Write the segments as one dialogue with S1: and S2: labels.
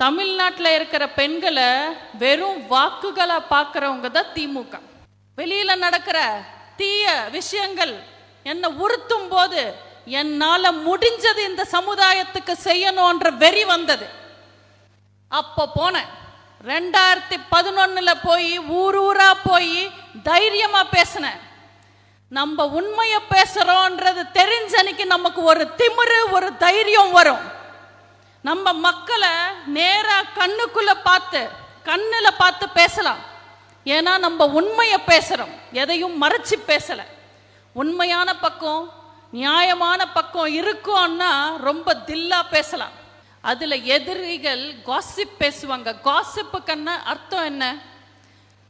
S1: தமிழ்நாட்டில் இருக்கிற பெண்களை வெறும் வாக்குகளை பார்க்குறவங்க தான் திமுக. வெளியில நடக்கிற தீய விஷயங்கள் என்னை உறுத்தும் போது என்னால் முடிஞ்சது இந்த சமுதாயத்துக்கு செய்யணும்ன்ற வெறி வந்தது. அப்போ போனேன். 2011 போய் ஊரா போய் தைரியமா பேசினேன். நம்ம உண்மையை பேசுறோன்றது தெரிஞ்சனைக்கு நமக்கு ஒரு திமிரு, ஒரு தைரியம் வரும். நம்ம மக்களை நேரா கண்ணுக்குள்ள பார்த்து, கண்ணுல பார்த்து பேசலாம். ஏன்னா நம்ம உண்மையை பேசுறோம், எதையும் மறைச்சு பேசல. உண்மையான பக்கம், நியாயமான பக்கம் இருக்கும்னா ரொம்ப தில்லா பேசலாம். அதுல எதிரிகள் காசிப் பேசுவாங்க. காசிப்புக்குன்னு அர்த்தம் என்ன?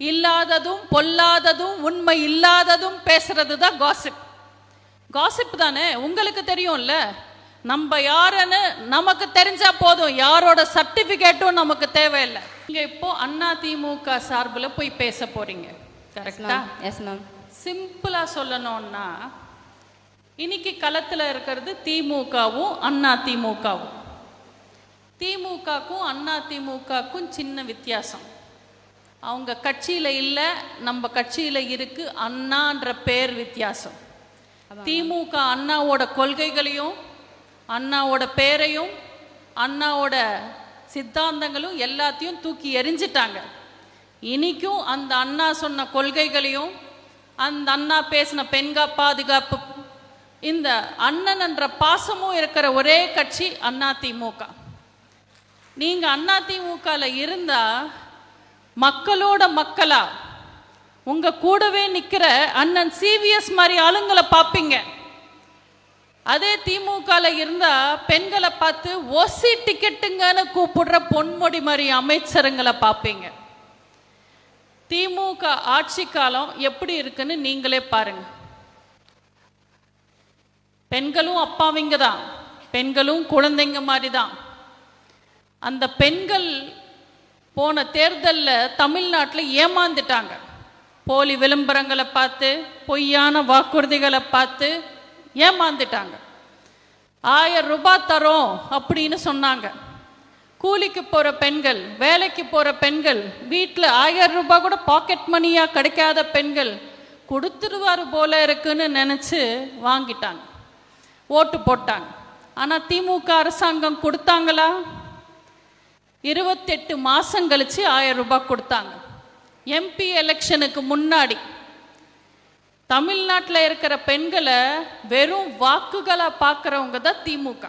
S1: இல்லாததும் பொல்லாததும் உண்மை இல்லாததும் பேசுறது தான் காசிப். காசிப் தானே, உங்களுக்கு தெரியும்ல. நம்ம யாருன்னு நமக்கு தெரிஞ்சா போதும், யாரோட சர்டிபிகேட்டும் நமக்கு தேவையில்லை. நீங்க இப்போ அதிமுக சார்பில் போய் பேச போறீங்க, கரெக்டா?
S2: Yes ma'am.
S1: சிம்பிளா சொல்லணும்னா, இன்னைக்கு களத்தில் இருக்கிறது திமுகவும் அதிமுகவும். திமுகக்கும் அதிமுகக்கும் சின்ன வித்தியாசம். அவங்க கட்சியில் இல்லை, நம்ம கட்சியில் இருக்கு. அண்ணான்ற பேர் வித்தியாசம். திமுக அண்ணாவோட கொள்கைகளையும் அண்ணாவோட பேரையும் அண்ணாவோட சித்தாந்தங்களும் எல்லாத்தையும் தூக்கி எறிஞ்சிட்டாங்க. இனிக்கும் அந்த அண்ணா சொன்ன கொள்கைகளையும் அந்த அண்ணா பேசின பெண்கா பாதுகாப்பு, இந்த அண்ணன் என்ற பாசமும் இருக்கிற ஒரே கட்சி அதிமுக. நீங்க அதிமுகல இருந்தா மக்களோட மக்களா உங்க கூடவே நிக்கிற அண்ணன் சிவிஎஸ் மாதிரி ஆளுங்களை பார்ப்பீங்க. அதே திமுகல இருந்தா பெண்களை பார்த்து ஓசி டிக்கெட்டுங்கன்னு கூப்பிடுற பொன்முடி மாதிரி அமைச்சருங்களை பார்ப்பீங்க. திமுக ஆட்சி காலம் எப்படி இருக்குன்னு நீங்களே பாருங்க. பெண்களும் அப்பாவிங்க தான், பெண்களும் குழந்தைங்க மாதிரி தான். அந்த பெண்கள் போன தேர்தலில் தமிழ்நாட்டில் ஏமாந்துட்டாங்க. போலி விளம்பரங்களை பார்த்து, பொய்யான வாக்குறுதிகளை பார்த்து ஏமாந்துட்டாங்க. 1000 ரூபாய் தரோம் அப்படின்னு சொன்னாங்க. கூலிக்கு போகிற பெண்கள், வேலைக்கு போகிற பெண்கள், வீட்டில் 1000 ரூபாய் கூட பாக்கெட் மணியாக கிடைக்காத பெண்கள் கொடுத்துருவாரு போல இருக்குன்னு நினச்சி வாங்கிட்டாங்க, ஓட்டு போட்டாங்க. ஆனால் திமுக அரசாங்கம் கொடுத்தாங்களா? 28 மாதம் கழிச்சு 1000 ரூபாய் கொடுத்தாங்க. எம்பி எலெக்ஷனுக்கு முன்னாடி தமிழ்நாட்டில் இருக்கிற பெண்களை வெறும் வாக்குகளை பார்க்குறவங்க தான் திமுக.